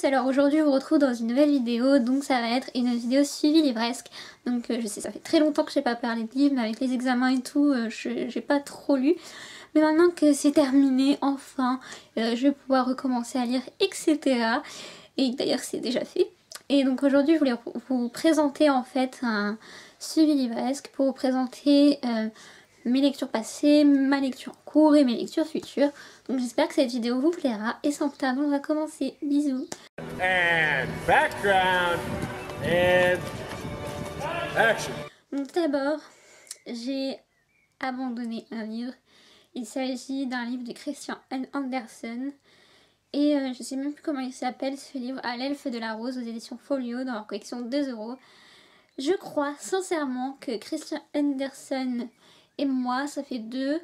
Alors aujourd'hui je vous retrouve dans une nouvelle vidéo, donc ça va être une vidéo suivi livresque. Donc je sais, ça fait très longtemps que je n'ai pas parlé de livres, mais avec les examens et tout, j'ai pas trop lu. Mais maintenant que c'est terminé, enfin, je vais pouvoir recommencer à lire, etc. Et d'ailleurs c'est déjà fait. Et donc aujourd'hui je voulais vous présenter en fait un suivi livresque pour vous présenter mes lectures passées, ma lecture en cours et mes lectures futures. Donc j'espère que cette vidéo vous plaira et sans plus tarder on va commencer. Bisous. And background and action. Donc d'abord j'ai abandonné un livre. Il s'agit d'un livre de Christian Andersen. Et je sais même plus comment il s'appelle ce livre, À l'elfe de la rose aux éditions Folio dans leur collection 2 €. Je crois sincèrement que Christian Andersen et moi, ça fait deux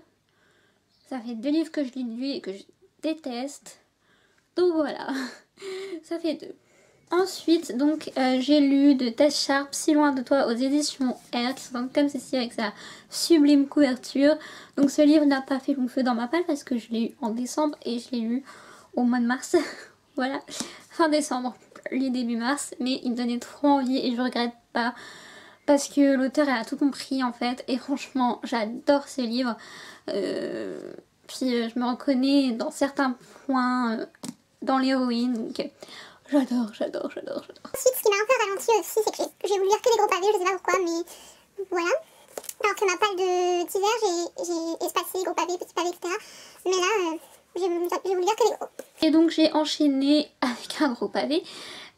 livres que je lis et que je déteste. Donc voilà, ça fait deux. Ensuite, donc, j'ai lu de Tess Sharp, Si loin de toi aux éditions R, qui sont comme ceci avec sa sublime couverture. Donc ce livre n'a pas fait long feu dans ma palle parce que je l'ai eu en décembre et je l'ai lu au mois de mars. Voilà, fin décembre, lit début mars, mais il me donnait trop envie et je regrette pas. Parce que l'auteur a tout compris en fait et franchement j'adore ce livre. Puis je me reconnais dans certains points dans l'héroïne, donc j'adore. Ensuite, ce qui m'a un peu ralenti aussi, c'est que j'ai voulu lire que des gros pavés, je sais pas pourquoi, mais voilà. Alors que ma palle d'hiver, j'ai espacé gros pavés, petits pavés, etc. Mais là, j'ai voulu lire que des gros. Et donc j'ai enchaîné avec un gros pavé.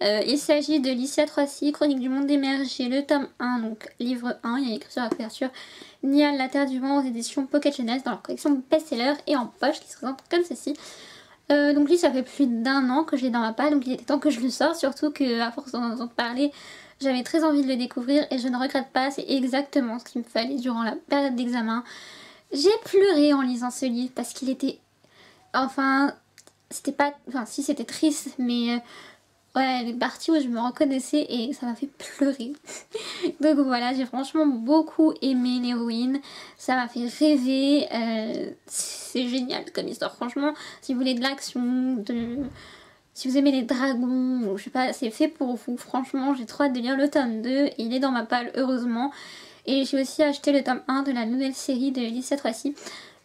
Il s'agit de Licia Troisi, Chronique du monde émergé, le tome 1, donc livre 1, il y a écrit sur la couverture, Niall, La Terre du Vent aux éditions Pocket Jeunesse dans leur collection best-seller et en poche qui se présente comme ceci. Donc lui ça fait plus d'1 an que je l'ai dans ma palle, donc il était temps que je le sorte, surtout qu'à force d'en entendre parler, j'avais très envie de le découvrir et je ne regrette pas, c'est exactement ce qu'il me fallait durant la période d'examen. J'ai pleuré en lisant ce livre parce qu'il était... Enfin, c'était pas... Enfin si, c'était triste, mais... Ouais, les parties où je me reconnaissais et ça m'a fait pleurer. Donc voilà, j'ai franchement beaucoup aimé l'héroïne. Ça m'a fait rêver. C'est génial comme histoire. Franchement, si vous voulez de l'action, si vous aimez les dragons, je sais pas, c'est fait pour vous. Franchement, j'ai trop hâte de lire le tome 2. Et il est dans ma palle, heureusement. Et j'ai aussi acheté le tome 1 de la nouvelle série de Licia Troisi.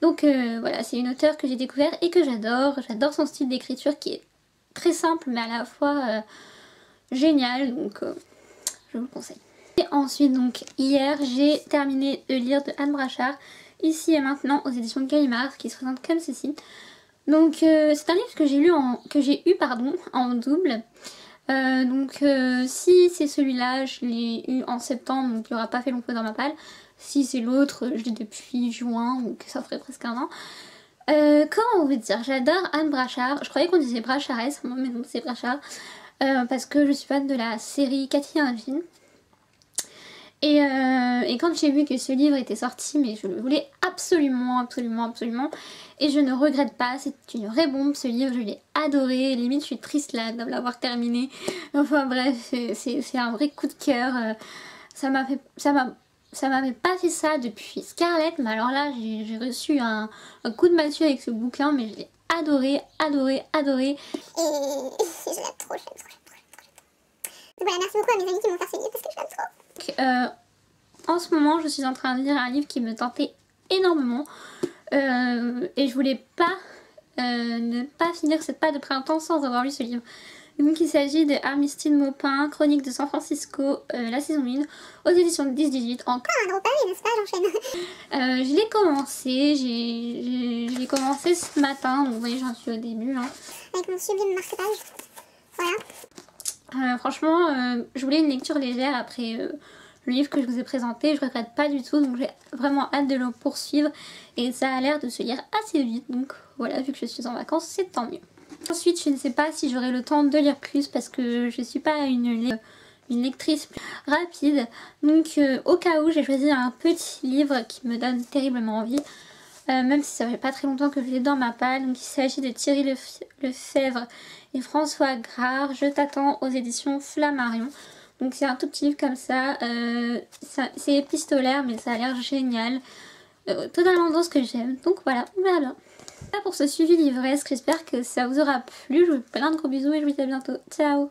Donc voilà, c'est une auteure que j'ai découvert et que j'adore. J'adore son style d'écriture qui est très simple mais à la fois génial, donc je vous le conseille. Et ensuite donc hier j'ai terminé de lire de Anne Brachard, Ici et maintenant aux éditions Gallimard, qui se présente comme ceci. Donc c'est un livre que j'ai eu en double. Donc si c'est celui-là, je l'ai eu en septembre, donc il n'aura pas fait long feu dans ma palle. Si c'est l'autre, je l'ai depuis juin, donc ça ferait presque 1 an. Comment on veut dire, j'adore Anne Brachard. Je croyais qu'on disait Bracharès, moi mais non c'est Brachard, parce que je suis fan de la série Cathy et un jean. Et quand j'ai vu que ce livre était sorti, mais je le voulais absolument. Et je ne regrette pas, c'est une vraie bombe ce livre, je l'ai adoré. Limite je suis triste là de l'avoir terminé. Enfin bref, c'est un vrai coup de cœur. Ça m'avait pas fait ça depuis Scarlett, mais alors là j'ai reçu un coup de massue avec ce bouquin, mais je l'ai adoré. Et je l'aime trop. Voilà, merci beaucoup à mes amis qui m'ont fait ce livre parce que je l'aime trop. En ce moment je suis en train de lire un livre qui me tentait énormément et je voulais pas ne pas finir cette palle de printemps sans avoir lu ce livre. Donc il s'agit de Armistine Maupin, Chronique de San Francisco, la saison 1, aux éditions 10-18. Un gros pavé, n'est-ce pas, j'enchaîne. Je l'ai commencé, j'ai commencé ce matin, donc vous voyez j'en suis au début. Hein. Avec mon sublime marque-page, voilà. Franchement, je voulais une lecture légère après le livre que je vous ai présenté, je regrette pas du tout, donc j'ai vraiment hâte de le poursuivre et ça a l'air de se lire assez vite, donc voilà, vu que je suis en vacances, c'est tant mieux. Ensuite, je ne sais pas si j'aurai le temps de lire plus parce que je suis pas une lectrice rapide. Donc au cas où, j'ai choisi un petit livre qui me donne terriblement envie. Même si ça fait pas très longtemps que je l'ai dans ma palle. Donc il s'agit de Thierry Lefebvre et François Grard, Je t'attends aux éditions Flammarion. Donc c'est un tout petit livre comme ça. C'est épistolaire mais ça a l'air génial. Totalement dans ce que j'aime. Donc voilà, on verra bien. Voilà pour ce suivi livresque, j'espère que ça vous aura plu. Je vous fais plein de gros bisous et je vous dis à bientôt. Ciao!